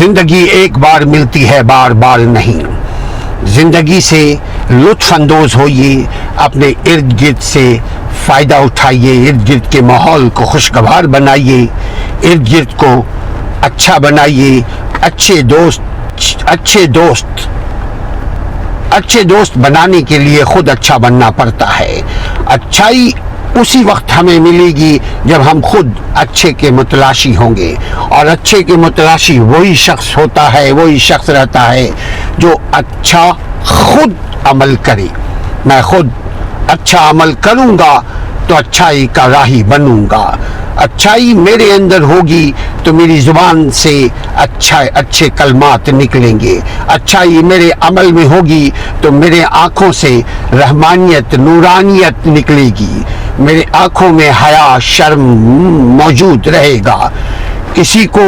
जिंदगी एक बार मिलती है, बार बार नहीं। जिंदगी से लुत्फ अंदोज होइए, अपने इर्द गिर्द से फ़ायदा उठाइए, इर्द गिर्द के माहौल को खुशगवार बनाइए, इर्द गिर्द को अच्छा बनाइए। अच्छे दोस्त बनाने के लिए खुद अच्छा बनना पड़ता है। अच्छाई उसी वक्त हमें मिलेगी जब हम खुद अच्छे के मुतलाशी होंगे, और अच्छे के मुतलाशी वही शख्स होता है, वही शख्स रहता है जो अच्छा खुद अमल करे। मैं खुद अच्छा अमल करूँगा तो अच्छाई का राही बनूँगा। अच्छाई मेरे अंदर होगी तो मेरी ज़ुबान से अच्छे कलमात निकलेंगे। अच्छाई मेरे अमल में होगी तो मेरे आँखों से रहमानियत, नूरानियत निकलेगी। मेरे आँखों में हया, शर्म मौजूद रहेगा। किसी को